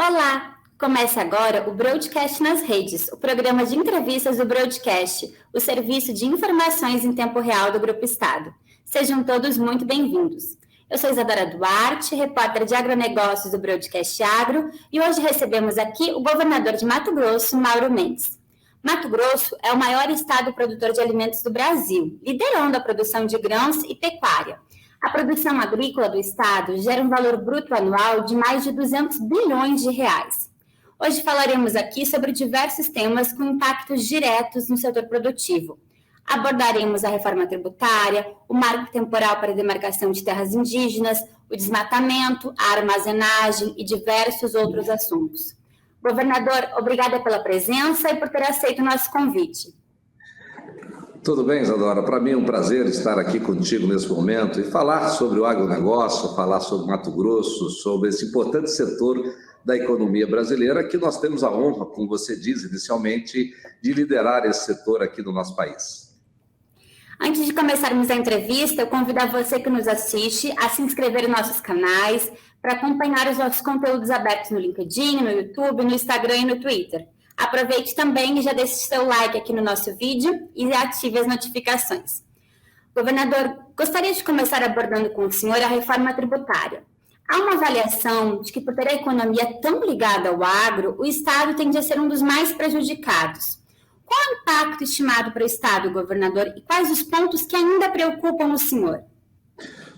Olá! Começa agora o Broadcast nas Redes, o programa de entrevistas do Broadcast, o serviço de informações em tempo real do Grupo Estado. Sejam todos muito bem-vindos. Eu sou Isadora Duarte, repórter de agronegócios do Broadcast Agro, e hoje recebemos aqui o governador de Mato Grosso, Mauro Mendes. Mato Grosso é o maior estado produtor de alimentos do Brasil, liderando a produção de grãos e pecuária. A produção agrícola do estado gera um valor bruto anual de mais de 200 bilhões de reais. Hoje falaremos aqui sobre diversos temas com impactos diretos no setor produtivo. Abordaremos a reforma tributária, o marco temporal para a demarcação de terras indígenas, o desmatamento, a armazenagem e diversos outros assuntos. Governador, obrigada pela presença e por ter aceito o nosso convite. Tudo bem, Isadora? Para mim é um prazer estar aqui contigo nesse momento e falar sobre o agronegócio, falar sobre Mato Grosso, sobre esse importante setor da economia brasileira, que nós temos a honra, como você diz inicialmente, de liderar esse setor aqui no nosso país. Antes de começarmos a entrevista, eu convido a você que nos assiste a se inscrever em nossos canais para acompanhar os nossos conteúdos abertos no LinkedIn, no YouTube, no Instagram e no Twitter. Aproveite também e já deixe seu like aqui no nosso vídeo e ative as notificações. Governador, gostaria de começar abordando com o senhor a reforma tributária. Há uma avaliação de que, por ter a economia tão ligada ao agro, o Estado tende a ser um dos mais prejudicados. Qual é o impacto estimado para o Estado, governador, e quais os pontos que ainda preocupam o senhor?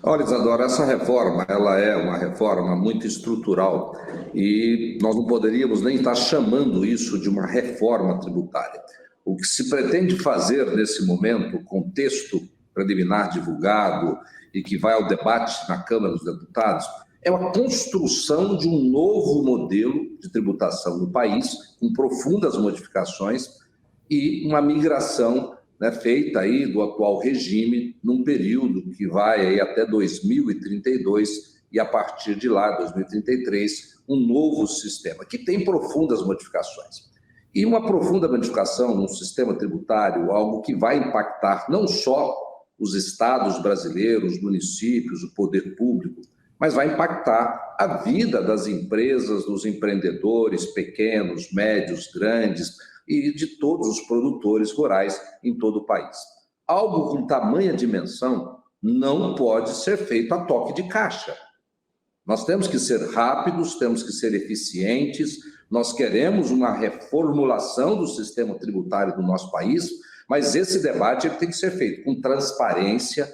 Olha, Isadora, essa reforma, ela é uma reforma muito estrutural e nós não poderíamos nem estar chamando isso de uma reforma tributária. O que se pretende fazer nesse momento, com o texto preliminar divulgado e que vai ao debate na Câmara dos Deputados, é a construção de um novo modelo de tributação no país, com profundas modificações e uma migração, feita aí do atual regime num período que vai aí até 2032 e a partir de lá, 2033, um novo sistema que tem profundas modificações. E uma profunda modificação no sistema tributário, algo que vai impactar não só os estados brasileiros, municípios, o poder público, mas vai impactar a vida das empresas, dos empreendedores pequenos, médios, grandes e de todos os produtores rurais em todo o país. Algo com tamanha dimensão não pode ser feito a toque de caixa. Nós temos que ser rápidos, temos que ser eficientes, nós queremos uma reformulação do sistema tributário do nosso país, mas esse debate tem que ser feito com transparência,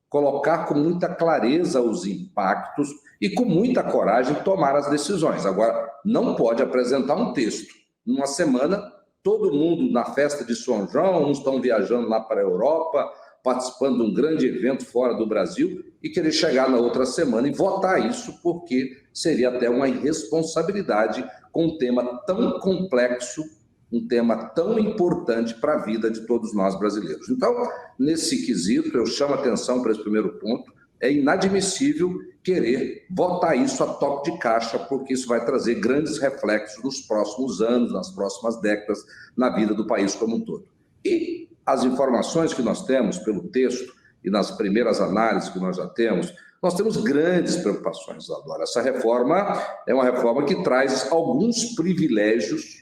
colocar com muita clareza os impactos e com muita coragem tomar as decisões. Agora, não pode apresentar um texto. Numa semana, todo mundo na festa de São João, uns estão viajando lá para a Europa, participando de um grande evento fora do Brasil, e querer chegar na outra semana e votar isso, porque seria até uma irresponsabilidade com um tema tão complexo, um tema tão importante para a vida de todos nós brasileiros. Então, nesse quesito, eu chamo a atenção para esse primeiro ponto, é inadmissível querer votar isso a toque de caixa, porque isso vai trazer grandes reflexos nos próximos anos, nas próximas décadas, na vida do país como um todo. E as informações que nós temos pelo texto e nas primeiras análises que nós já temos, nós temos grandes preocupações agora. Essa reforma é uma reforma que traz alguns privilégios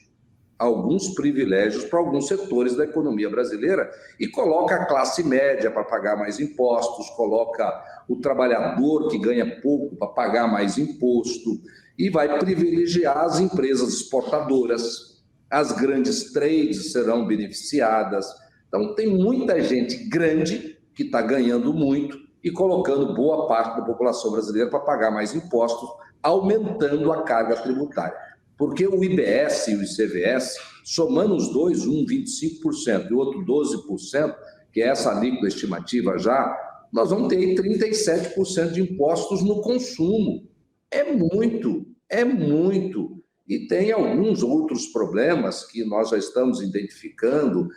para alguns setores da economia brasileira e coloca a classe média para pagar mais impostos, coloca o trabalhador que ganha pouco para pagar mais imposto e vai privilegiar as empresas exportadoras, as grandes trades serão beneficiadas. Então, tem muita gente grande que está ganhando muito e colocando boa parte da população brasileira para pagar mais impostos, aumentando a carga tributária. Porque o IBS e o ICVS, somando os dois, um 25% e o outro 12%, que é essa alíquota estimativa já, nós vamos ter 37% de impostos no consumo. É muito. E tem alguns outros problemas que nós já estamos identificando,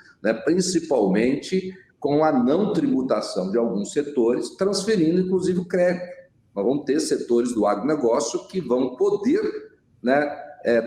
principalmente com a não tributação de alguns setores, transferindo inclusive o crédito. Nós vamos ter setores do agronegócio que vão poder,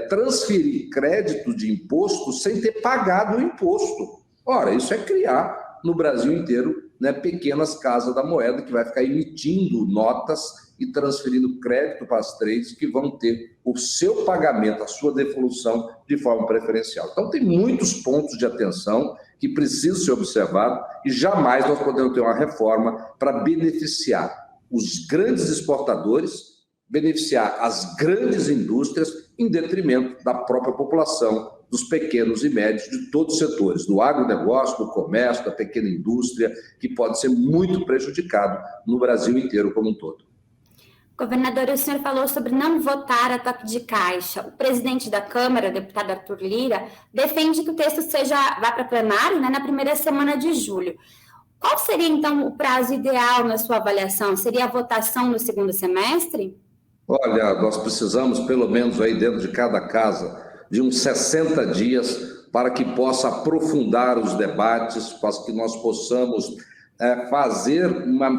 transferir crédito de imposto sem ter pagado o imposto. Ora, isso é criar no Brasil inteiro né, pequenas casas da moeda que vai ficar emitindo notas e transferindo crédito para as trades que vão ter o seu pagamento, a sua devolução de forma preferencial. Então, tem muitos pontos de atenção que precisam ser observados e jamais nós podemos ter uma reforma para beneficiar os grandes exportadores, beneficiar as grandes indústrias em detrimento da própria população, dos pequenos e médios, de todos os setores, do agronegócio, do comércio, da pequena indústria, que pode ser muito prejudicado no Brasil inteiro como um todo. Governador, o senhor falou sobre não votar a toque de caixa. O presidente da Câmara, o deputado Arthur Lira, defende que o texto vá para plenário, né, na primeira semana de julho. Qual seria, então, o prazo ideal na sua avaliação? Seria a votação no segundo semestre? Olha, nós precisamos, pelo menos aí dentro de cada casa, de uns 60 dias para que possa aprofundar os debates, para que nós possamos fazer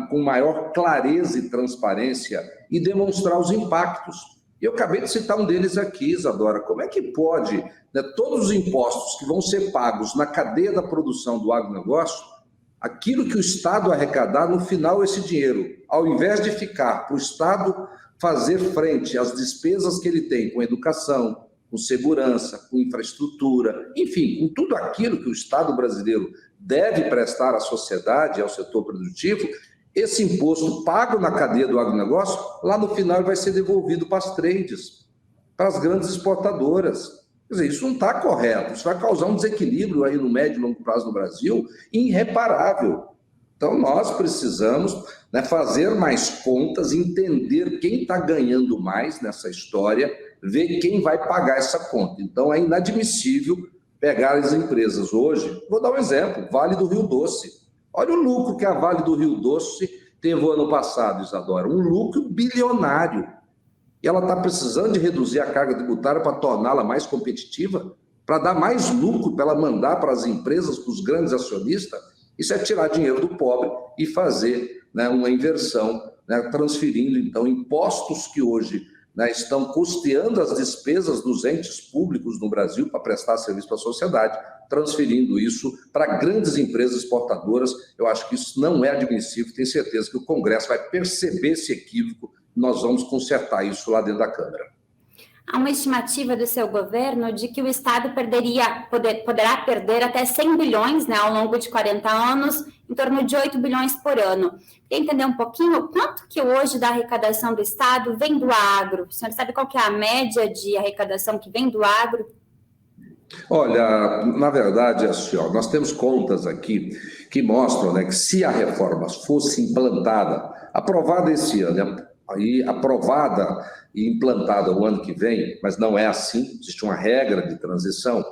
com maior clareza e transparência e demonstrar os impactos. Eu acabei de citar um deles aqui, Isadora. Como é que pode, né, todos os impostos que vão ser pagos na cadeia da produção do agronegócio, aquilo que o Estado arrecadar, no final esse dinheiro, ao invés de ficar para o Estado fazer frente às despesas que ele tem com educação, com segurança, com infraestrutura, enfim, com tudo aquilo que o Estado brasileiro deve prestar à sociedade e ao setor produtivo, esse imposto pago na cadeia do agronegócio, lá no final vai ser devolvido para as trades, para as grandes exportadoras. Quer dizer, isso não está correto, isso vai causar um desequilíbrio aí no médio e longo prazo no Brasil irreparável. Então, nós precisamos, né, fazer mais contas, entender quem está ganhando mais nessa história, ver quem vai pagar essa conta. Então, é inadmissível pegar as empresas hoje. Vou dar um exemplo, Vale do Rio Doce. Olha o lucro que a Vale do Rio Doce teve o ano passado, Isadora, um lucro bilionário. E ela está precisando de reduzir a carga tributária para torná-la mais competitiva, para dar mais lucro, para ela mandar para as empresas, para os grandes acionistas. Isso é tirar dinheiro do pobre e fazer, né, uma inversão, né, transferindo, então, impostos que hoje, né, estão custeando as despesas dos entes públicos no Brasil para prestar serviço para a sociedade, transferindo isso para grandes empresas exportadoras. Eu acho que isso não é admissível, tenho certeza que o Congresso vai perceber esse equívoco, nós vamos consertar isso lá dentro da Câmara. Há uma estimativa do seu governo de que o Estado poderá perder até 100 bilhões, né, ao longo de 40 anos, em torno de 8 bilhões por ano. Quer entender um pouquinho quanto que hoje da arrecadação do Estado vem do agro? O senhor sabe qual que é a média de arrecadação que vem do agro? Olha, na verdade, assim, ó, nós temos contas aqui que mostram, né, que se a reforma fosse implantada, aprovada esse ano, aí aprovada e implantada o ano que vem, mas não é assim, existe uma regra de transição,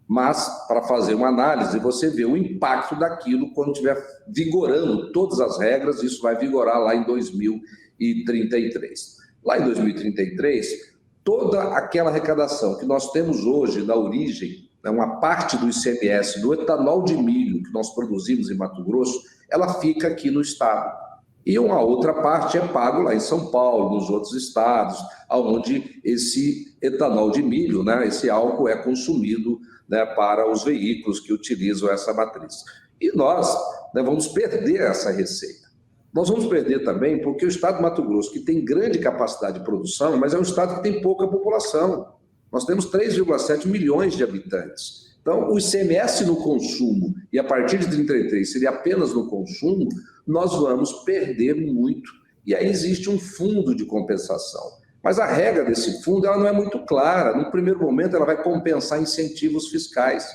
mas para fazer uma análise, você vê o impacto daquilo quando estiver vigorando todas as regras, isso vai vigorar lá em 2033. Lá em 2033, toda aquela arrecadação que nós temos hoje na origem, né, uma parte do ICMS, do etanol de milho que nós produzimos em Mato Grosso, ela fica aqui no estado. E uma outra parte é pago lá em São Paulo, nos outros estados, onde esse etanol de milho, né, esse álcool é consumido, né, para os veículos que utilizam essa matriz. E nós, né, vamos perder essa receita. Nós vamos perder também porque o estado de Mato Grosso, que tem grande capacidade de produção, mas é um estado que tem pouca população. Nós temos 3,7 milhões de habitantes. Então, o ICMS no consumo, e a partir de 33 seria apenas no consumo, nós vamos perder muito. E aí existe um fundo de compensação. Mas a regra desse fundo ela não é muito clara. No primeiro momento, ela vai compensar incentivos fiscais.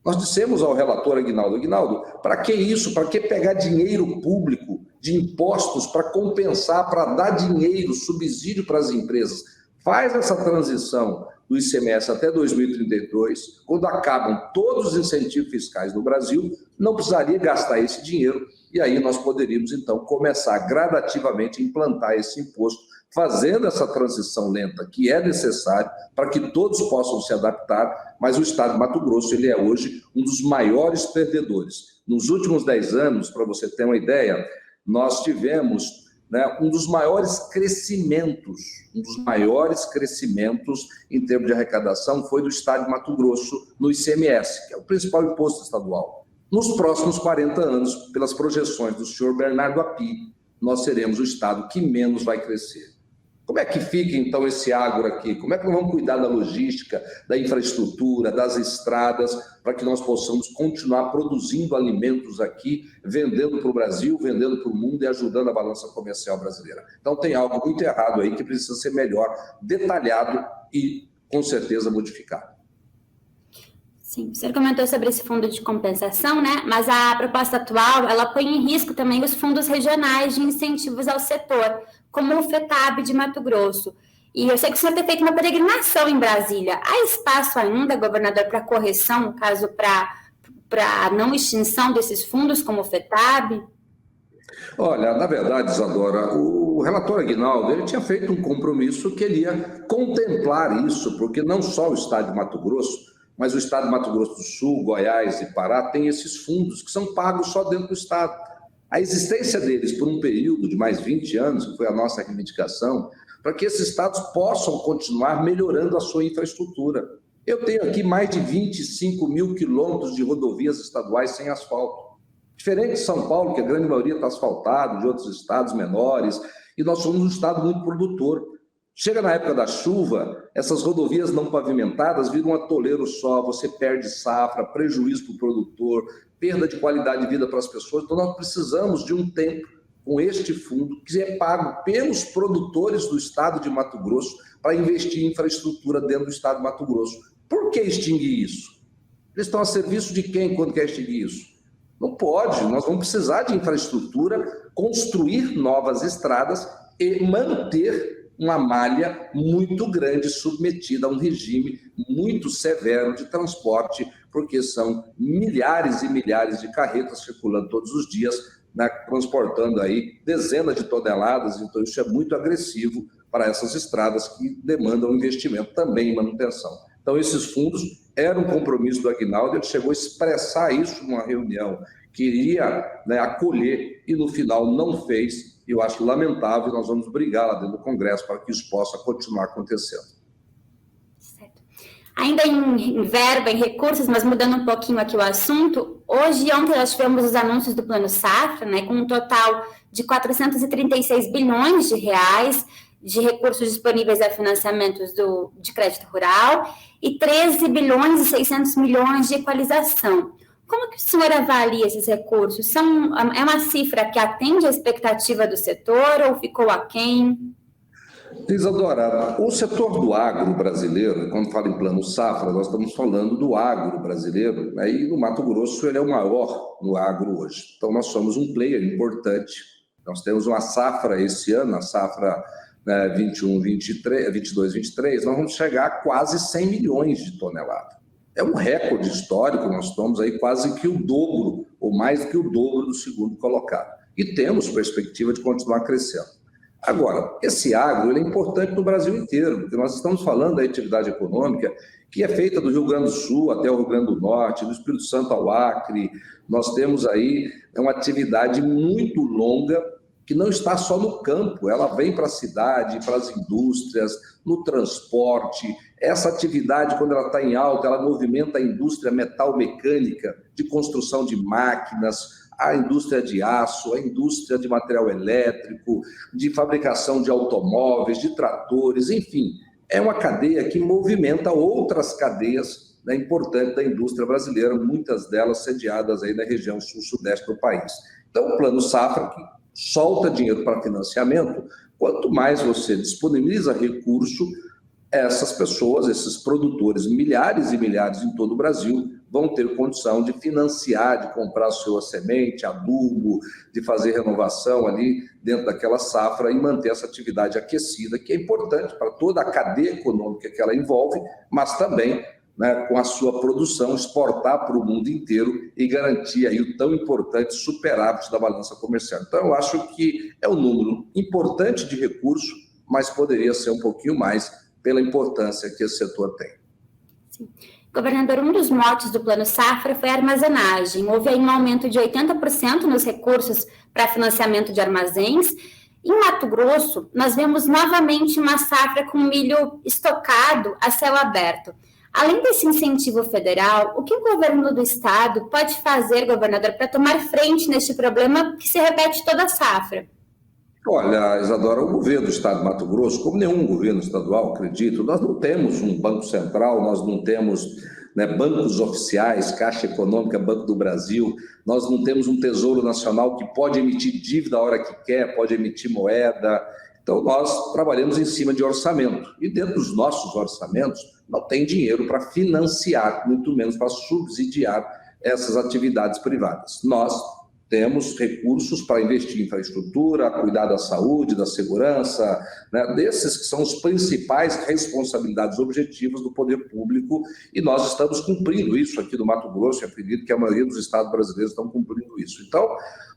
Nós dissemos ao relator Aguinaldo, para que isso? Para que pegar dinheiro público de impostos para compensar, para dar dinheiro, subsídio para as empresas? Faz essa transição do ICMS até 2032, quando acabam todos os incentivos fiscais no Brasil, não precisaria gastar esse dinheiro, e aí nós poderíamos, então, começar gradativamente a implantar esse imposto, fazendo essa transição lenta que é necessária para que todos possam se adaptar, mas o estado de Mato Grosso ele é hoje um dos maiores perdedores. Nos últimos 10 anos, para você ter uma ideia, nós tivemos, né, um dos maiores crescimentos em termos de arrecadação foi do estado de Mato Grosso no ICMS, que é o principal imposto estadual. nos próximos 40 anos, pelas projeções do senhor Bernardo Api, nós seremos o estado que menos vai crescer. Como é que fica, então, esse agro aqui? Como é que nós vamos cuidar da logística, da infraestrutura, das estradas, para que nós possamos continuar produzindo alimentos aqui, vendendo para o Brasil, vendendo para o mundo e ajudando a balança comercial brasileira? Então, tem algo muito errado aí que precisa ser melhor detalhado e, com certeza, modificado. Sim, o senhor comentou sobre esse fundo de compensação, né? Mas a proposta atual, ela põe em risco também os fundos regionais de incentivos ao setor, como o FETAB de Mato Grosso. E eu sei que o senhor tem feito uma peregrinação em Brasília. Há espaço ainda, governador, para correção, no caso, para não extinção desses fundos, como o FETAB? Olha, na verdade, Isadora, o relator Aguinaldo, ele tinha feito um compromisso que ele ia contemplar isso, porque não só o estado de Mato Grosso, mas o estado de Mato Grosso do Sul, Goiás e Pará tem esses fundos que são pagos só dentro do estado. A existência deles por um período de mais 20 anos, que foi a nossa reivindicação, para que esses estados possam continuar melhorando a sua infraestrutura. Eu tenho aqui mais de 25 mil quilômetros de rodovias estaduais sem asfalto. Diferente de São Paulo, que a grande maioria está asfaltado, de outros estados menores, e nós somos um estado muito produtor. Chega na época da chuva, essas rodovias não pavimentadas viram um atoleiro só, você perde safra, prejuízo para o produtor, perda de qualidade de vida para as pessoas. Então, nós precisamos de um tempo com este fundo, que é pago pelos produtores do estado de Mato Grosso, para investir em infraestrutura dentro do estado de Mato Grosso. Por que extinguir isso? Eles estão a serviço de quem quando quer extinguir isso? Não pode, nós vamos precisar de infraestrutura, construir novas estradas e manter uma malha muito grande submetida a um regime muito severo de transporte, porque são milhares e milhares de carretas circulando todos os dias, né, transportando aí dezenas de toneladas. Então isso é muito agressivo para essas estradas que demandam investimento também em manutenção. Então esses fundos eram um compromisso do Aguinaldo, ele chegou a expressar isso numa reunião que iria, né, acolher e no final não fez. Eu acho lamentável, nós vamos brigar lá dentro do Congresso para que isso possa continuar acontecendo. Certo. Ainda em verba, em recursos, mas mudando um pouquinho aqui o assunto, hoje e ontem nós tivemos os anúncios do Plano Safra, né, com um total de 436 bilhões de reais de recursos disponíveis a financiamentos de crédito rural e 13 bilhões e 600 milhões de equalização. Como que o senhor avalia esses recursos? É uma cifra que atende à expectativa do setor ou ficou aquém? Isadora, o setor do agro brasileiro, quando fala em plano safra, nós estamos falando do agro brasileiro, né? E no Mato Grosso ele é o maior no agro hoje. Então nós somos um player importante. Nós temos uma safra esse ano, a safra 22-23, nós vamos chegar a quase 100 milhões de toneladas. É um recorde histórico, nós estamos aí quase que o dobro, ou mais do que o dobro do segundo colocado. E temos perspectiva de continuar crescendo. Agora, esse agro ele é importante no Brasil inteiro, porque nós estamos falando da atividade econômica que é feita do Rio Grande do Sul até o Rio Grande do Norte, do Espírito Santo ao Acre. Nós temos aí uma atividade muito longa, que não está só no campo, ela vem para a cidade, para as indústrias, no transporte. Essa atividade, quando ela está em alta, ela movimenta a indústria metal-mecânica, de construção de máquinas, a indústria de aço, a indústria de material elétrico, de fabricação de automóveis, de tratores, enfim. É uma cadeia que movimenta outras cadeias, né, importantes da indústria brasileira, muitas delas sediadas aí na região sul-sudeste do país. Então, o Plano Safra, que solta dinheiro para financiamento, quanto mais você disponibiliza recurso, essas pessoas, esses produtores, milhares e milhares em todo o Brasil, vão ter condição de financiar, de comprar sua semente, adubo, de fazer renovação ali dentro daquela safra e manter essa atividade aquecida, que é importante para toda a cadeia econômica que ela envolve, mas também, né, com a sua produção, exportar para o mundo inteiro e garantir aí o tão importante superávit da balança comercial. Então, eu acho que é um número importante de recursos, mas poderia ser um pouquinho mais pela importância que esse setor tem. Sim. Governador, um dos motes do Plano Safra foi a armazenagem. Houve aí um aumento de 80% nos recursos para financiamento de armazéns. Em Mato Grosso, nós vemos novamente uma safra com milho estocado a céu aberto. Além desse incentivo federal, o que o governo do estado pode fazer, governador, para tomar frente neste problema que se repete toda a safra? Olha, Isadora, o governo do estado de Mato Grosso, como nenhum governo estadual, acredito, nós não temos um banco central, nós não temos, né, bancos oficiais, Caixa Econômica, Banco do Brasil, nós não temos um Tesouro Nacional que pode emitir dívida a hora que quer, pode emitir moeda. Então, nós trabalhamos em cima de orçamento. E dentro dos nossos orçamentos, não tem dinheiro para financiar, muito menos para subsidiar essas atividades privadas. Nós temos recursos para investir em infraestrutura, cuidar da saúde, da segurança, né, desses que são os principais responsabilidades objetivas do poder público, e nós estamos cumprindo isso aqui no Mato Grosso, e acredito que a maioria dos estados brasileiros estão cumprindo isso. Então,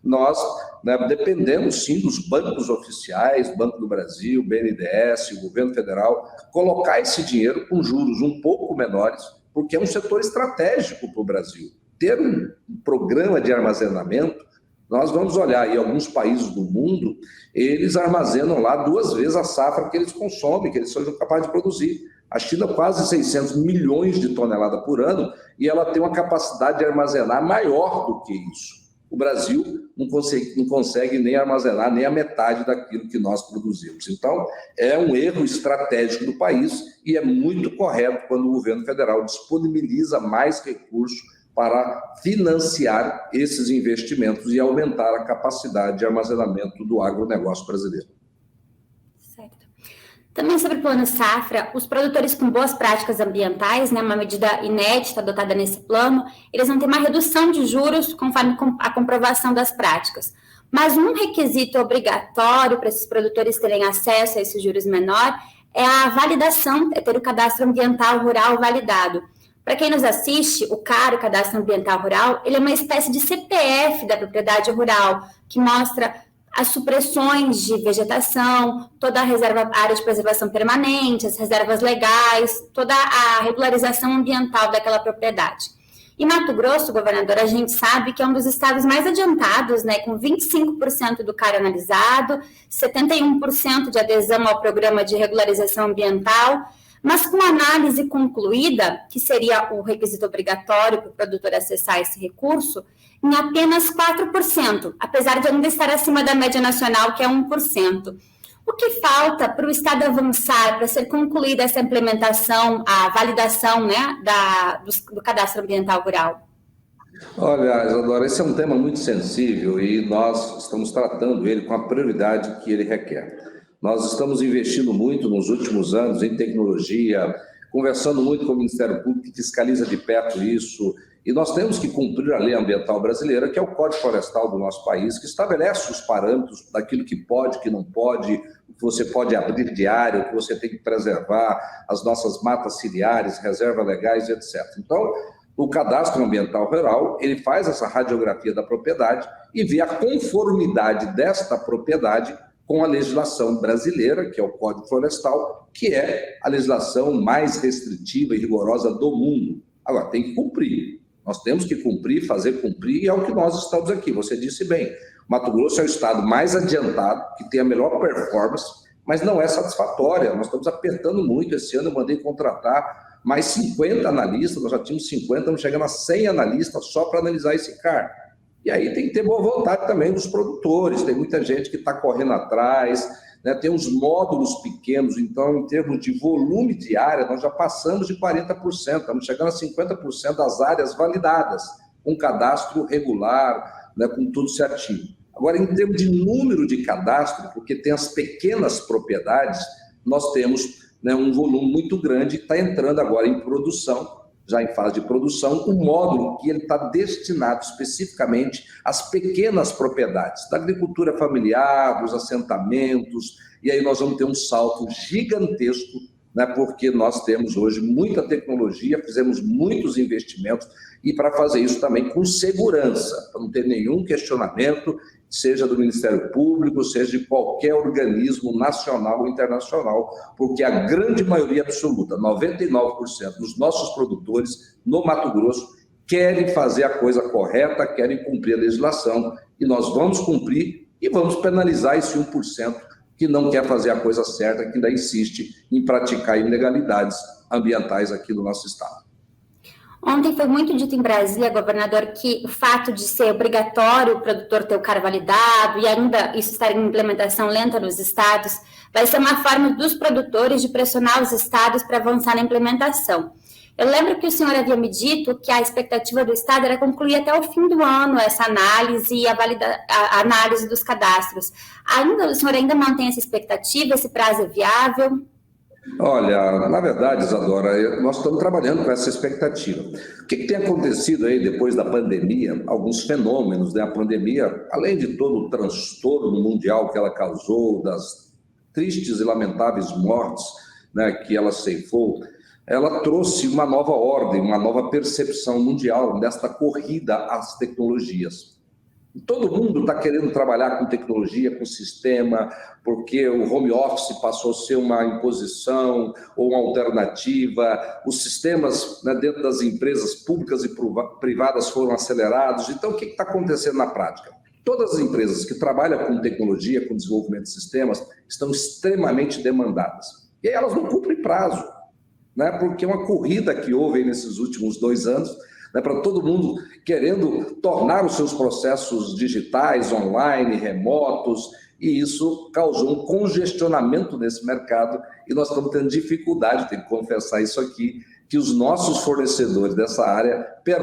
nós, né, dependemos sim dos bancos oficiais, Banco do Brasil, BNDES, o governo federal, colocar esse dinheiro com juros um pouco menores, porque é um setor estratégico para o Brasil. Ter um programa de armazenamento, nós vamos olhar em alguns países do mundo, eles armazenam lá 2 vezes a safra que eles consomem, que eles são capazes de produzir. A China quase 600 milhões de toneladas por ano, e ela tem uma capacidade de armazenar maior do que isso. O Brasil não consegue nem armazenar nem a metade daquilo que nós produzimos. Então, é um erro estratégico do país, e é muito correto quando o governo federal disponibiliza mais recursos para financiar esses investimentos e aumentar a capacidade de armazenamento do agronegócio brasileiro. Certo. Também sobre o Plano Safra, os produtores com boas práticas ambientais, né, uma medida inédita adotada nesse plano, eles vão ter uma redução de juros conforme a comprovação das práticas. Mas um requisito obrigatório para esses produtores terem acesso a esses juros menor é a validação, é ter o cadastro ambiental rural validado. Para quem nos assiste, o CAR, o Cadastro Ambiental Rural, ele é uma espécie de CPF da propriedade rural, que mostra as supressões de vegetação, toda a área de preservação permanente, as reservas legais, toda a regularização ambiental daquela propriedade. E Mato Grosso, governador, a gente sabe que é um dos estados mais adiantados, né, com 25% do CAR analisado, 71% de adesão ao programa de regularização ambiental, mas com análise concluída, que seria o requisito obrigatório para o produtor acessar esse recurso, em apenas 4%, apesar de ainda estar acima da média nacional, que é 1%. O que falta para o Estado avançar, para ser concluída essa implementação, a validação, né, do Cadastro Ambiental Rural? Olha, Isadora, esse é um tema muito sensível e nós estamos tratando ele com a prioridade que ele requer. Nós estamos investindo muito nos últimos anos em tecnologia, conversando muito com o Ministério Público, que fiscaliza de perto isso, e nós temos que cumprir a lei ambiental brasileira, que é o Código Florestal do nosso país, que estabelece os parâmetros daquilo que pode, que não pode, o que você pode abrir de área, o que você tem que preservar, as nossas matas ciliares, reservas legais, etc. Então, o Cadastro Ambiental Rural, ele faz essa radiografia da propriedade e vê a conformidade desta propriedade com a legislação brasileira, que é o Código Florestal, que é a legislação mais restritiva e rigorosa do mundo. Agora, tem que cumprir. Nós temos que cumprir, fazer cumprir, e é o que nós estamos aqui. Você disse bem, Mato Grosso é o estado mais adiantado, que tem a melhor performance, mas não é satisfatória. Nós estamos apertando muito. Esse ano eu mandei contratar mais 50 analistas, nós já tínhamos 50, estamos chegando a 100 analistas só para analisar esse CAR. E aí tem que ter boa vontade também dos produtores, tem muita gente que está correndo atrás, né? Tem uns módulos pequenos, então em termos de volume de área, nós já passamos de 40%, estamos chegando a 50% das áreas validadas, com cadastro regular, né? Com tudo certinho. Agora, em termos de número de cadastro, porque tem as pequenas propriedades, nós temos, né, um volume muito grande que está entrando agora em produção, já em fase de produção, um módulo que ele está destinado especificamente às pequenas propriedades, da agricultura familiar, dos assentamentos, e aí nós vamos ter um salto gigantesco, né, porque nós temos hoje muita tecnologia, fizemos muitos investimentos, e para fazer isso também com segurança, para não ter nenhum questionamento, seja do Ministério Público, seja de qualquer organismo nacional ou internacional, porque a grande maioria absoluta, 99% dos nossos produtores no Mato Grosso, querem fazer a coisa correta, querem cumprir a legislação, e nós vamos cumprir e vamos penalizar esse 1% que não quer fazer a coisa certa, que ainda insiste em praticar ilegalidades ambientais aqui no nosso estado. Ontem foi muito dito em Brasília, governador, que o fato de ser obrigatório o produtor ter o CAR validado e ainda isso estar em implementação lenta nos estados, vai ser uma forma dos produtores de pressionar os estados para avançar na implementação. Eu lembro que o senhor havia me dito que a expectativa do estado era concluir até o fim do ano essa análise e a análise dos cadastros. O senhor ainda mantém essa expectativa? Esse prazo é viável? Olha, na verdade, Isadora, nós estamos trabalhando com essa expectativa. O que tem acontecido aí depois da pandemia? Alguns fenômenos, né? A pandemia, além de todo o transtorno mundial que ela causou, das tristes e lamentáveis mortes, né, que ela ceifou, ela trouxe uma nova ordem, uma nova percepção mundial desta corrida às tecnologias. Todo mundo está querendo trabalhar com tecnologia, com sistema, porque o home office passou a ser uma imposição ou uma alternativa, os sistemas, né, dentro das empresas públicas e privadas foram acelerados. Então, o que está acontecendo na prática? Todas as empresas que trabalham com tecnologia, com desenvolvimento de sistemas, estão extremamente demandadas. E aí elas não cumprem prazo, né, porque é uma corrida que houve nesses últimos 2 anos, né, para todo mundo querendo tornar os seus processos digitais, online, remotos, e isso causou um congestionamento nesse mercado e nós estamos tendo dificuldade, tenho que confessar isso aqui, que os nossos fornecedores dessa área tenham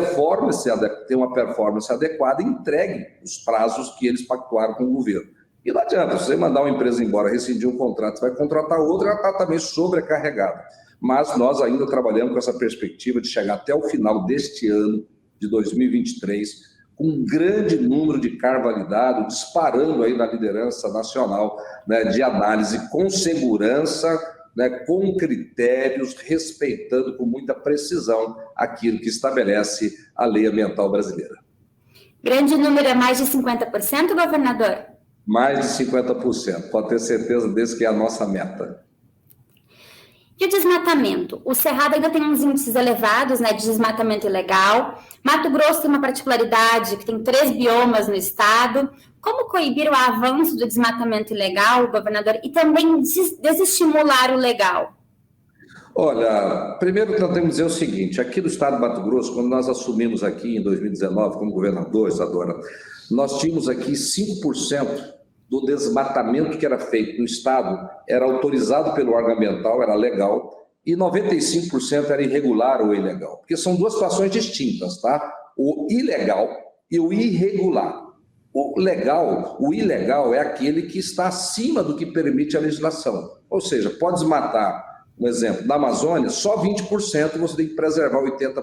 uma performance adequada e entreguem os prazos que eles pactuaram com o governo. E não adianta, se você mandar uma empresa embora, rescindir um contrato, você vai contratar outra, ela está também sobrecarregada. Mas nós ainda trabalhamos com essa perspectiva de chegar até o final deste ano, de 2023, com um grande número de CAR validado, disparando aí na liderança nacional, né, de análise com segurança, né, com critérios, respeitando com muita precisão aquilo que estabelece a lei ambiental brasileira. Grande número é mais de 50%, governador? Mais de 50%, pode ter certeza desse que é a nossa meta. E o desmatamento? O Cerrado ainda tem uns índices elevados, né, de desmatamento ilegal. Mato Grosso tem uma particularidade, que tem 3 biomas no estado. Como coibir o avanço do desmatamento ilegal, governador, e também desestimular o legal? Olha, primeiro nós temos que dizer o seguinte, aqui no estado do Mato Grosso, quando nós assumimos aqui em 2019 como governador, Isadora, nós tínhamos aqui 5% do desmatamento que era feito no estado era autorizado pelo órgão ambiental, era legal, e 95% era irregular ou ilegal, porque são 2 situações distintas, tá? O ilegal e o irregular. O ilegal é aquele que está acima do que permite a legislação, ou seja, pode desmatar, um exemplo, na Amazônia, só 20% você tem que preservar 80%.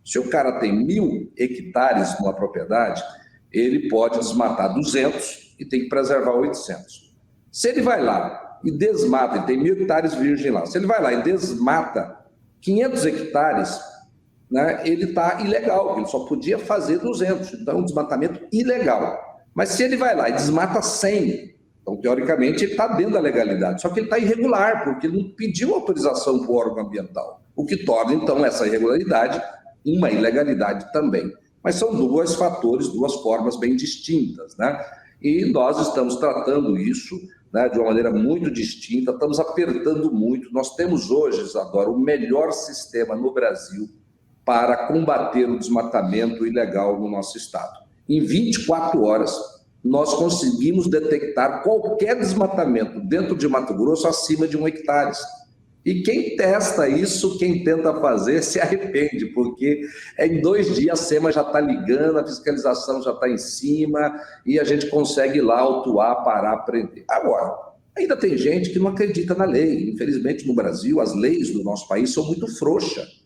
Se o cara tem 1.000 hectares numa propriedade, ele pode desmatar 200 e tem que preservar 800. Se ele vai lá e desmata, e tem 1.000 hectares virgem lá, se ele vai lá e desmata 500 hectares, né, ele está ilegal, ele só podia fazer 200, então é um desmatamento ilegal. Mas se ele vai lá e desmata 100, então teoricamente ele está dentro da legalidade, só que ele está irregular, porque ele não pediu autorização para o órgão ambiental, o que torna então essa irregularidade uma ilegalidade também. Mas são 2 fatores, 2 formas bem distintas, né? E nós estamos tratando isso, né, de uma maneira muito distinta, estamos apertando muito. Nós temos hoje, Isadora, o melhor sistema no Brasil para combater o desmatamento ilegal no nosso estado. Em 24 horas, nós conseguimos detectar qualquer desmatamento dentro de Mato Grosso acima de 1 hectare. E quem testa isso, quem tenta fazer, se arrepende, porque em 2 dias a SEMA já está ligando, a fiscalização já está em cima e a gente consegue ir lá autuar, parar, prender. Agora, ainda tem gente que não acredita na lei. Infelizmente, no Brasil, as leis do nosso país são muito frouxas.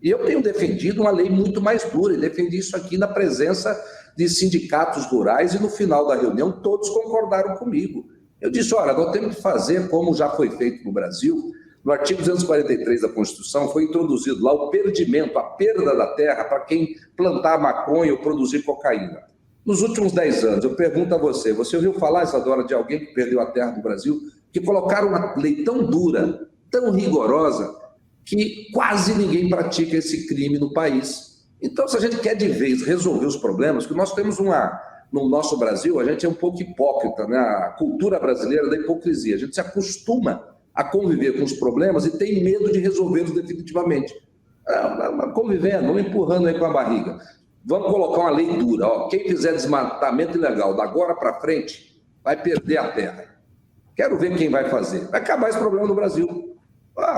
E eu tenho defendido uma lei muito mais dura, e defendi isso aqui na presença de sindicatos rurais e no final da reunião todos concordaram comigo. Eu disse, olha, nós temos que fazer como já foi feito no Brasil. No artigo 243 da Constituição foi introduzido lá o perdimento, a perda da terra para quem plantar maconha ou produzir cocaína. Nos últimos 10 anos, eu pergunto a você ouviu falar, Isadora, de alguém que perdeu a terra no Brasil? Que colocaram uma lei tão dura, tão rigorosa, que quase ninguém pratica esse crime no país. Então, se a gente quer de vez resolver os problemas, que nós temos uma no nosso Brasil, a gente é um pouco hipócrita, né? A cultura brasileira é da hipocrisia. A gente se acostuma a conviver com os problemas e tem medo de resolvê-los definitivamente. Convivendo, vamos empurrando aí com a barriga. Vamos colocar uma lei dura. Ó. Quem fizer desmatamento ilegal da agora para frente vai perder a terra. Quero ver quem vai fazer. Vai acabar esse problema no Brasil.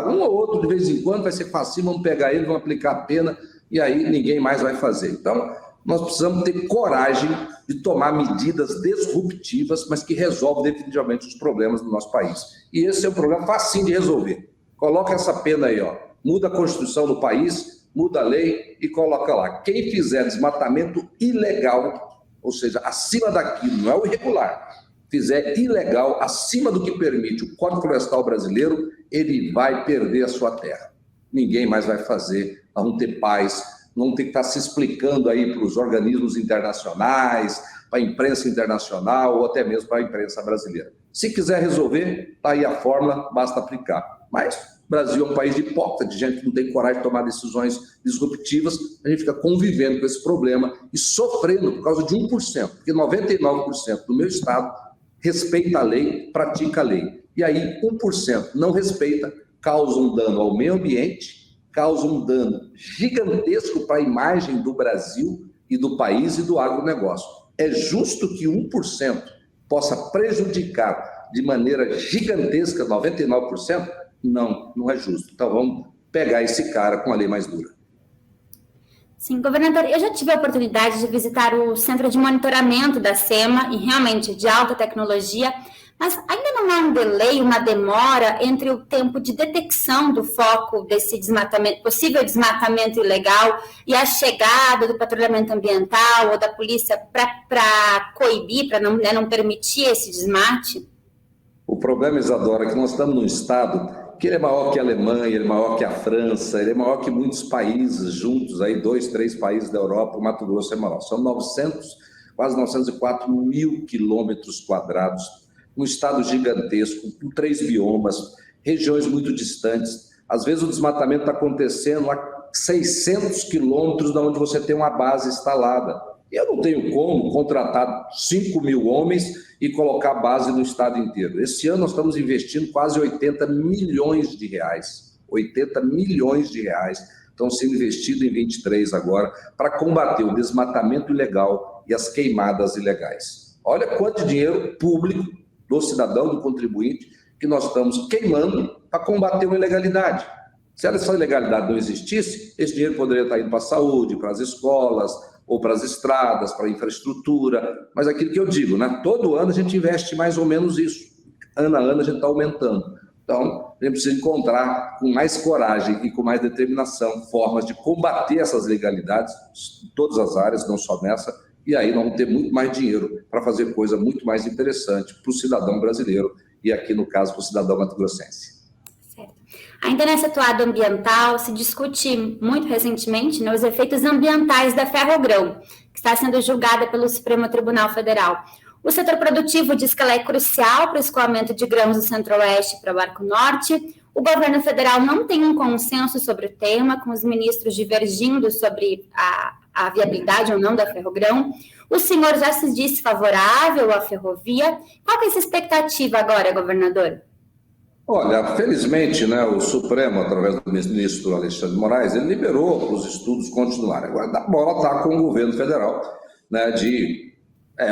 Um ou outro, de vez em quando, vai ser fácil, vamos pegar ele, vamos aplicar a pena e aí ninguém mais vai fazer. Então, nós precisamos ter coragem de tomar medidas disruptivas, mas que resolvem definitivamente os problemas do nosso país. E esse é um problema facinho de resolver. Coloca essa pena aí, ó. Muda a Constituição do país, muda a lei e coloca lá. Quem fizer desmatamento ilegal, ou seja, acima daquilo, não é o irregular, fizer ilegal, acima do que permite o Código Florestal brasileiro, ele vai perder a sua terra. Ninguém mais vai fazer, nós vamos ter paz, não ter que estar se explicando aí para os organismos internacionais, para a imprensa internacional ou até mesmo para a imprensa brasileira. Se quiser resolver, está aí a fórmula, basta aplicar. Mas o Brasil é um país de hipócrita, de gente que não tem coragem de tomar decisões disruptivas, a gente fica convivendo com esse problema e sofrendo por causa de 1%, porque 99% do meu estado respeita a lei, pratica a lei. E aí 1% não respeita, causa um dano ao meio ambiente, causa um dano gigantesco para a imagem do Brasil e do país e do agronegócio. É justo que 1% possa prejudicar de maneira gigantesca 99%? Não, não é justo. Então vamos pegar esse cara com a lei mais dura. Sim, governador, eu já tive a oportunidade de visitar o centro de monitoramento da SEMA, e realmente de alta tecnologia, mas ainda não há um delay, uma demora entre o tempo de detecção do foco desse desmatamento, possível desmatamento ilegal, e a chegada do patrulhamento ambiental ou da polícia para coibir, para não permitir esse desmate? O problema, Isadora, é que nós estamos num estado que ele é maior que a Alemanha, ele é maior que a França, ele é maior que muitos países juntos, aí 2, 3 países da Europa, o Mato Grosso é maior. São quase 904 mil quilômetros quadrados, um estado gigantesco, com 3 biomas, regiões muito distantes. Às vezes o desmatamento está acontecendo a 600 quilômetros de onde você tem uma base instalada. Eu não tenho como contratar 5 mil homens e colocar base no estado inteiro. Esse ano nós estamos investindo quase 80 milhões de reais. 80 milhões de reais estão sendo investidos em 23 agora para combater o desmatamento ilegal e as queimadas ilegais. Olha quanto dinheiro público do cidadão, do contribuinte, que nós estamos queimando para combater uma ilegalidade. Se essa ilegalidade não existisse, esse dinheiro poderia estar indo para a saúde, para as escolas, ou para as estradas, para a infraestrutura, mas aquilo que eu digo, né? Todo ano a gente investe mais ou menos isso. Ano a ano a gente está aumentando. Então, a gente precisa encontrar com mais coragem e com mais determinação formas de combater essas ilegalidades em todas as áreas, não só nessa, e aí nós vamos ter muito mais dinheiro para fazer coisa muito mais interessante para o cidadão brasileiro e aqui, no caso, para o cidadão mato-grossense. Ainda nessa toada ambiental, se discute muito recentemente, né, os efeitos ambientais da Ferrogrão, que está sendo julgada pelo Supremo Tribunal Federal. O setor produtivo diz que ela é crucial para o escoamento de grãos do Centro-Oeste para o Arco Norte. O governo federal não tem um consenso sobre o tema, com os ministros divergindo sobre a viabilidade ou não da Ferrogrão. O senhor já se disse favorável à ferrovia. Qual que é essa expectativa agora, governador? Olha, felizmente, né, o Supremo, através do ministro Alexandre de Moraes, ele liberou para os estudos continuarem. Agora, a bola está com o governo federal, né, de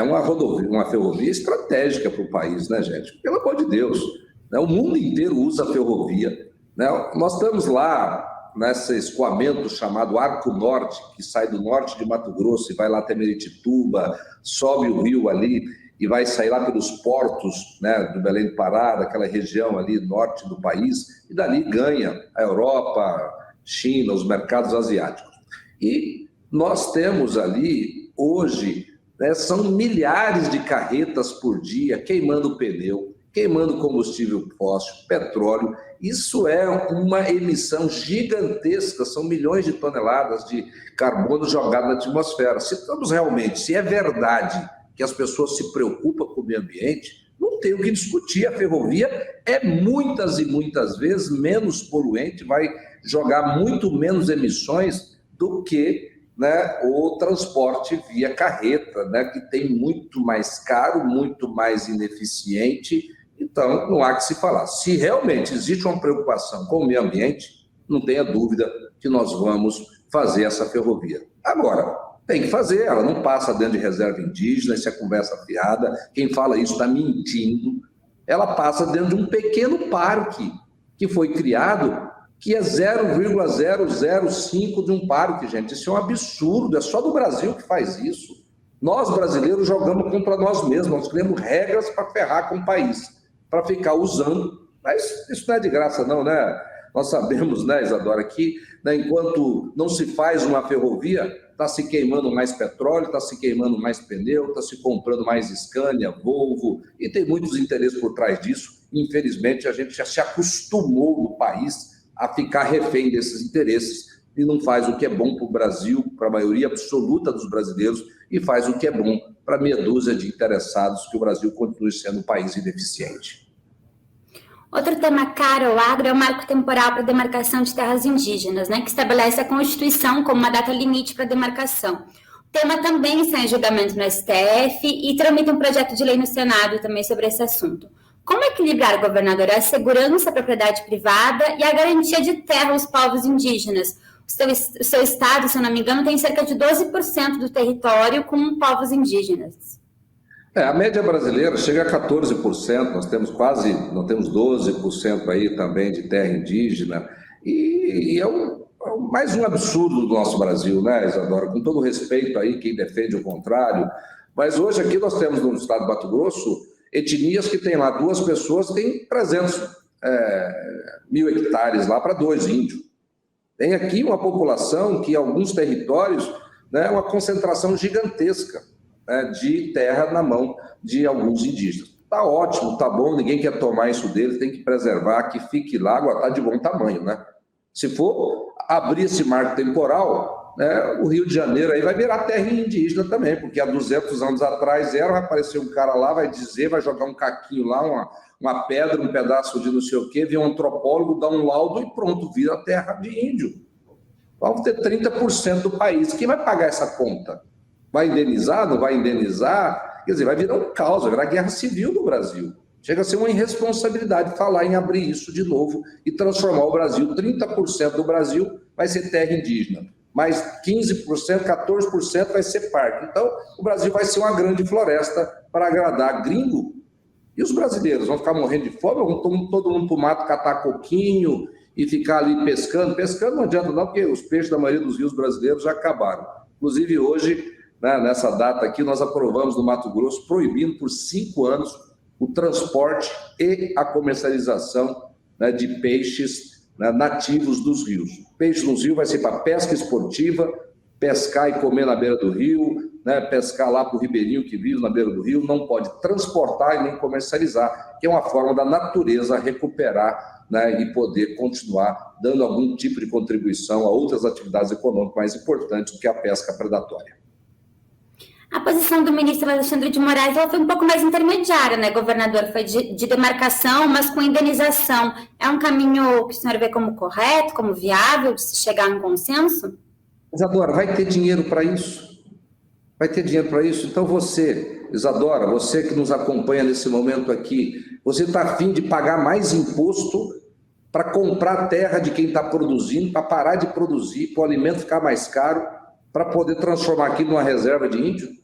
uma ferrovia estratégica para o país, né, gente? Pelo amor de Deus, né, o mundo inteiro usa a ferrovia, né? Nós estamos lá nesse escoamento chamado Arco Norte, que sai do norte de Mato Grosso e vai lá até Meritituba, sobe o rio ali, e vai sair lá pelos portos, né, do Belém do Pará, daquela região ali norte do país, e dali ganha a Europa, China, os mercados asiáticos. E nós temos ali, hoje, né, são milhares de carretas por dia queimando pneu, queimando combustível fóssil, petróleo. Isso é uma emissão gigantesca, são milhões de toneladas de carbono jogado na atmosfera. Se é verdade que as pessoas se preocupam com o meio ambiente, não tem o que discutir. A ferrovia é muitas e muitas vezes menos poluente, vai jogar muito menos emissões do que né, o transporte via carreta, né, que tem muito mais caro, muito mais ineficiente. Então, não há que se falar. Se realmente existe uma preocupação com o meio ambiente, não tenha dúvida que nós vamos fazer essa ferrovia. Agora, tem que fazer, ela não passa dentro de reserva indígena, isso é conversa fiada, quem fala isso está mentindo. Ela passa dentro de um pequeno parque que foi criado, que é 0,005 de um parque, gente. Isso é um absurdo, é só do Brasil que faz isso. Nós, brasileiros, jogamos contra nós mesmos, nós criamos regras para ferrar com o país, para ficar usando, mas isso não é de graça não, né? Nós sabemos, né, Isadora, que né, enquanto não se faz uma ferrovia, está se queimando mais petróleo, está se queimando mais pneu, está se comprando mais Scania, Volvo, e tem muitos interesses por trás disso. Infelizmente, a gente já se acostumou no país a ficar refém desses interesses e não faz o que é bom para o Brasil, para a maioria absoluta dos brasileiros, e faz o que é bom para meia dúzia de interessados que o Brasil continue sendo um país ineficiente. Outro tema caro ao agro é o marco temporal para demarcação de terras indígenas, né, que estabelece a Constituição como uma data limite para demarcação. O tema também está em julgamento no STF e tramita um projeto de lei no Senado também sobre esse assunto. Como equilibrar, governador, a segurança à propriedade privada e a garantia de terra aos povos indígenas? O seu estado, se eu não me engano, tem cerca de 12% do território com povos indígenas. A média brasileira chega a 14%, nós temos 12% aí também de terra indígena, e mais um absurdo do nosso Brasil, né, Isadora? Com todo respeito aí, quem defende o contrário, mas hoje aqui nós temos no estado do Mato Grosso etnias que tem lá 2 pessoas, tem 300 mil hectares lá para 2 índios. Tem aqui uma população que em alguns territórios, né, é uma concentração gigantesca de terra na mão de alguns indígenas. Está ótimo, está bom, ninguém quer tomar isso deles, tem que preservar, que fique lá, agora está de bom tamanho, né? Se for abrir esse marco temporal, né, o Rio de Janeiro aí vai virar terra indígena também, porque há 200 anos atrás vai aparecer um cara lá, vai dizer, vai jogar um caquinho lá, uma pedra, um pedaço de não sei o quê, vem um antropólogo, dá um laudo e pronto, vira terra de índio. Vamos ter 30% do país. Quem vai pagar essa conta? Vai indenizar? Não vai indenizar? Quer dizer, vai virar um caos, vai virar guerra civil no Brasil. Chega a ser uma irresponsabilidade falar em abrir isso de novo e transformar o Brasil. 30% do Brasil vai ser terra indígena, mais 15%, 14% vai ser parque. Então, o Brasil vai ser uma grande floresta para agradar gringo. E os brasileiros vão ficar morrendo de fome? Vão todo mundo para o mato catar coquinho e ficar ali pescando? Pescando não adianta não, porque os peixes da maioria dos rios brasileiros já acabaram. Inclusive, hoje, né, nessa data aqui, nós aprovamos no Mato Grosso, proibindo por 5 anos o transporte e a comercialização, né, de peixes, né, nativos dos rios. Peixe nos rios vai ser para pesca esportiva, pescar e comer na beira do rio, né, pescar lá para o ribeirinho que vive na beira do rio, não pode transportar e nem comercializar, que é uma forma da natureza recuperar, né, e poder continuar dando algum tipo de contribuição a outras atividades econômicas mais importantes do que a pesca predatória. A posição do ministro Alexandre de Moraes ela foi um pouco mais intermediária, né, governador? Foi de demarcação, mas com indenização. É um caminho que o senhor vê como correto, como viável, de se chegar a um consenso? Isadora, vai ter dinheiro para isso? Vai ter dinheiro para isso? Então você, Isadora, você que nos acompanha nesse momento aqui, você está a fim de pagar mais imposto para comprar terra de quem está produzindo, para parar de produzir, para o alimento ficar mais caro, para poder transformar aqui numa reserva de índio?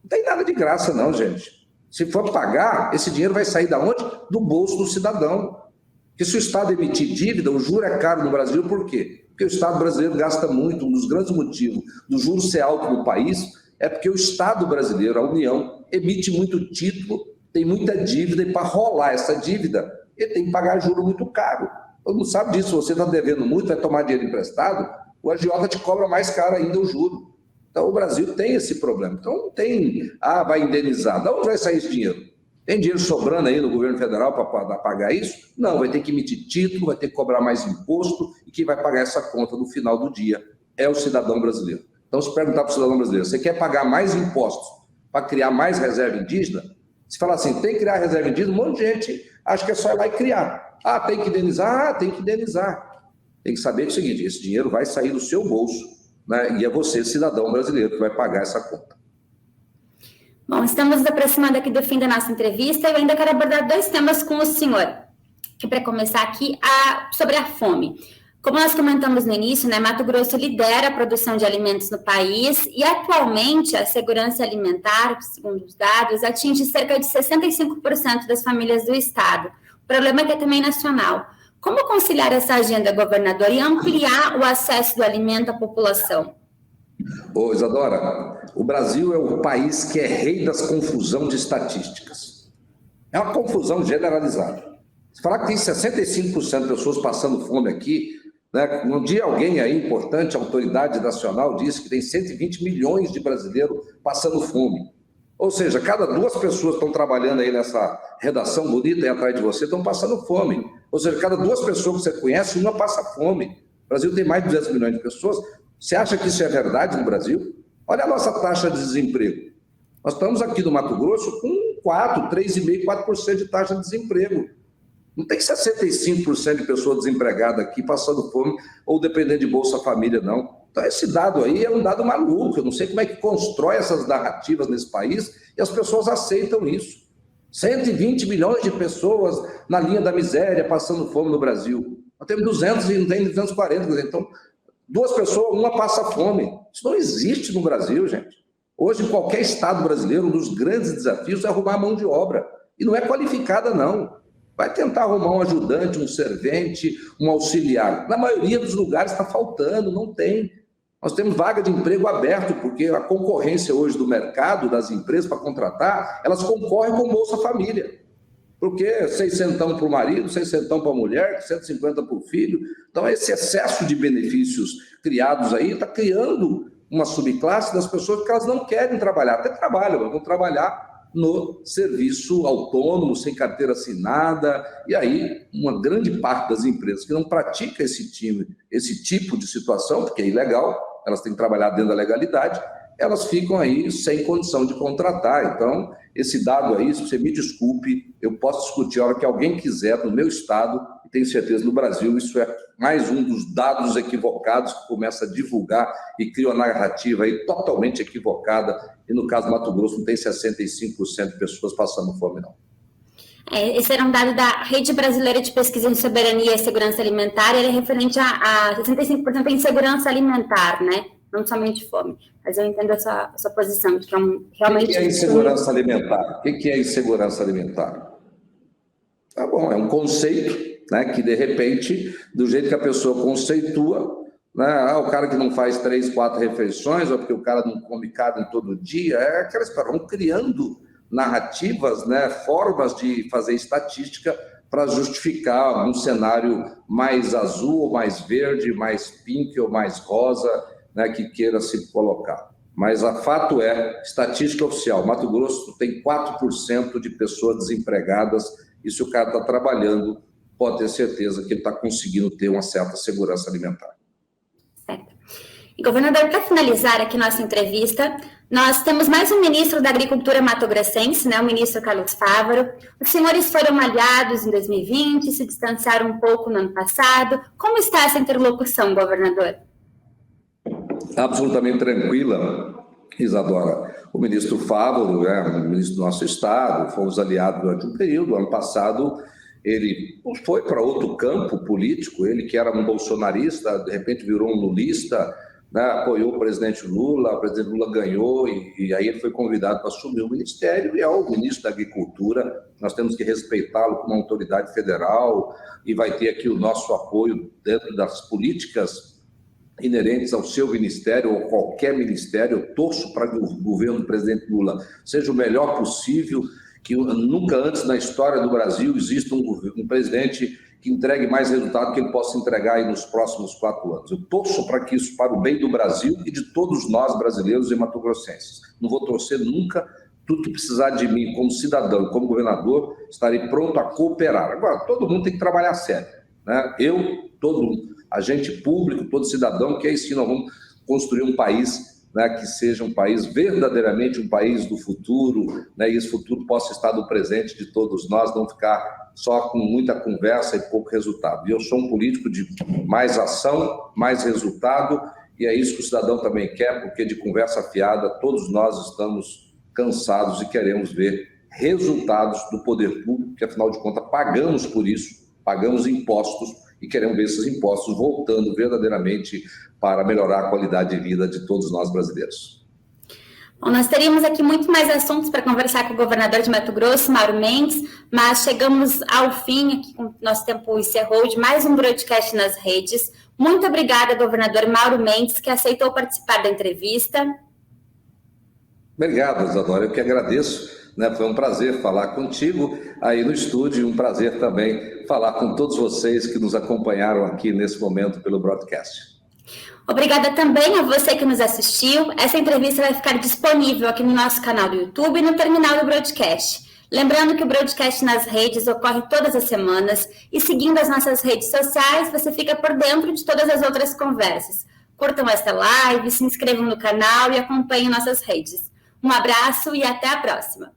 Não tem nada de graça não, gente. Se for pagar, esse dinheiro vai sair da onde? Do bolso do cidadão. Porque se o Estado emitir dívida, o juro é caro no Brasil, por quê? Porque o Estado brasileiro gasta muito. Um dos grandes motivos do juro ser alto no país é porque o Estado brasileiro, a União, emite muito título, tem muita dívida, e para rolar essa dívida, ele tem que pagar juro muito caro. Todo mundo sabe disso. Você está devendo muito, vai tomar dinheiro emprestado, o agiota te cobra mais caro ainda o juro. Então, o Brasil tem esse problema. Então, não tem, vai indenizar. De onde vai sair esse dinheiro? Tem dinheiro sobrando aí no governo federal para pagar isso? Não, vai ter que emitir título, vai ter que cobrar mais imposto, e quem vai pagar essa conta no final do dia é o cidadão brasileiro. Então, se perguntar para o cidadão brasileiro, você quer pagar mais impostos para criar mais reserva indígena? Se falar assim, tem que criar reserva indígena, um monte de gente acha que é só ir lá e criar. Tem que indenizar? Tem que indenizar. Tem que saber que é o seguinte, esse dinheiro vai sair do seu bolso. né? E é você, cidadão brasileiro, que vai pagar essa conta. Bom, estamos nos aproximando aqui do fim da nossa entrevista e eu ainda quero abordar 2 temas com o senhor. Que para começar aqui, sobre a fome. Como nós comentamos no início, né, Mato Grosso lidera a produção de alimentos no país e atualmente a segurança alimentar, segundo os dados, atinge cerca de 65% das famílias do estado. O problema é que é também nacional. Como conciliar essa agenda, governador, e ampliar o acesso do alimento à população? Ô, Isadora, o Brasil é o país que é rei das confusão de estatísticas. É uma confusão generalizada. Se falar que tem 65% de pessoas passando fome aqui, né? Um dia alguém aí importante, autoridade nacional, disse que tem 120 milhões de brasileiros passando fome. Ou seja, cada 2 pessoas que estão trabalhando aí nessa redação bonita aí atrás de você estão passando fome. Ou seja, cada 2 pessoas que você conhece, uma passa fome. O Brasil tem mais de 200 milhões de pessoas. Você acha que isso é verdade no Brasil? Olha a nossa taxa de desemprego. Nós estamos aqui no Mato Grosso com 3,5%, 4% de taxa de desemprego. Não tem 65% de pessoas desempregadas aqui passando fome ou dependendo de Bolsa Família, não. Então, esse dado aí é um dado maluco. Eu não sei como é que constrói essas narrativas nesse país e as pessoas aceitam isso. 120 milhões de pessoas na linha da miséria passando fome no Brasil. Nós temos 200 e não tem 240. Então, 2 pessoas, uma passa fome. Isso não existe no Brasil, gente. Hoje, em qualquer estado brasileiro, um dos grandes desafios é arrumar mão de obra. E não é qualificada, não. Vai tentar arrumar um ajudante, um servente, um auxiliar. Na maioria dos lugares está faltando, não tem. Nós temos vaga de emprego aberto, porque a concorrência hoje do mercado, das empresas para contratar, elas concorrem com o Bolsa Família. Porque 600 para o marido, 600 para a mulher, 150 para o filho. Então, esse excesso de benefícios criados aí está criando uma subclasse das pessoas que elas não querem trabalhar. Até trabalham, mas vão trabalhar no serviço autônomo, sem carteira assinada, e aí uma grande parte das empresas que não pratica esse tipo de situação, porque é ilegal, elas têm que trabalhar dentro da legalidade, elas ficam aí sem condição de contratar. Então, esse dado aí, se você me desculpe, eu posso discutir a hora que alguém quiser no meu estado, e tenho certeza no Brasil, isso é mais um dos dados equivocados que começa a divulgar e cria uma narrativa aí totalmente equivocada, e no caso do Mato Grosso não tem 65% de pessoas passando fome, não. Esse era um dado da Rede Brasileira de Pesquisa em Soberania e Segurança Alimentar, ele é referente a 65% em segurança alimentar, né? Não somente fome. Mas eu entendo a sua posição, que é realmente... O que é insegurança alimentar? O que é insegurança alimentar? Tá bom, é um conceito, né, que, de repente, do jeito que a pessoa conceitua, né, o cara que não faz 3, 4 refeições, ou porque o cara não come carne todo dia, é aquela história, vão criando narrativas, né, formas de fazer estatística para justificar um cenário mais azul, ou mais verde, mais pink ou mais rosa, né, que queira se colocar. Mas o fato é, estatística oficial, Mato Grosso tem 4% de pessoas desempregadas, e se o cara está trabalhando, pode ter certeza que ele está conseguindo ter uma certa segurança alimentar. Certo. E, governador, para finalizar aqui nossa entrevista, nós temos mais um ministro da Agricultura mato-grossense, né, o ministro Carlos Fávaro. Os senhores foram aliados em 2020, se distanciaram um pouco no ano passado. Como está essa interlocução, governador? Absolutamente tranquila, Isadora. O ministro Fávaro, o ministro do nosso estado, fomos aliados durante um período. Ano passado, ele foi para outro campo político, ele que era um bolsonarista, de repente virou um lulista, né, apoiou o presidente Lula ganhou, e aí ele foi convidado para assumir o ministério, e é o ministro da Agricultura. Nós temos que respeitá-lo como autoridade federal, e vai ter aqui o nosso apoio dentro das políticas inerentes ao seu ministério ou qualquer ministério. Eu torço para que o governo do presidente Lula seja o melhor possível, que nunca antes na história do Brasil exista um presidente que entregue mais resultado que ele possa entregar aí nos próximos 4 anos. Eu torço para que isso, para o bem do Brasil e de todos nós brasileiros e mato-grossenses. Não vou torcer nunca. Tudo que precisar de mim como cidadão, como governador, estarei pronto a cooperar. Agora, todo mundo tem que trabalhar sério, né? Todo agente público, todo cidadão, que aí sim nós vamos construir um país, né, que seja um país verdadeiramente um país do futuro, né, e esse futuro possa estar no presente de todos nós, não ficar só com muita conversa e pouco resultado. E eu sou um político de mais ação, mais resultado, e é isso que o cidadão também quer, porque de conversa fiada todos nós estamos cansados e queremos ver resultados do poder público, que afinal de contas pagamos por isso, pagamos impostos e queremos ver esses impostos voltando verdadeiramente para melhorar a qualidade de vida de todos nós brasileiros. Bom, nós teríamos aqui muito mais assuntos para conversar com o governador de Mato Grosso, Mauro Mendes, mas chegamos ao fim, aqui com o nosso tempo encerrou, de mais um broadcast nas redes. Muito obrigada, governador Mauro Mendes, que aceitou participar da entrevista. Obrigado, Isadora, eu que agradeço, né? Foi um prazer falar contigo aí no estúdio, um prazer também falar com todos vocês que nos acompanharam aqui nesse momento pelo broadcast. Obrigada também a você que nos assistiu. Essa entrevista vai ficar disponível aqui no nosso canal do YouTube e no terminal do broadcast. Lembrando que o broadcast nas redes ocorre todas as semanas e seguindo as nossas redes sociais, você fica por dentro de todas as outras conversas. Curtam esta live, se inscrevam no canal e acompanhem nossas redes. Um abraço e até a próxima!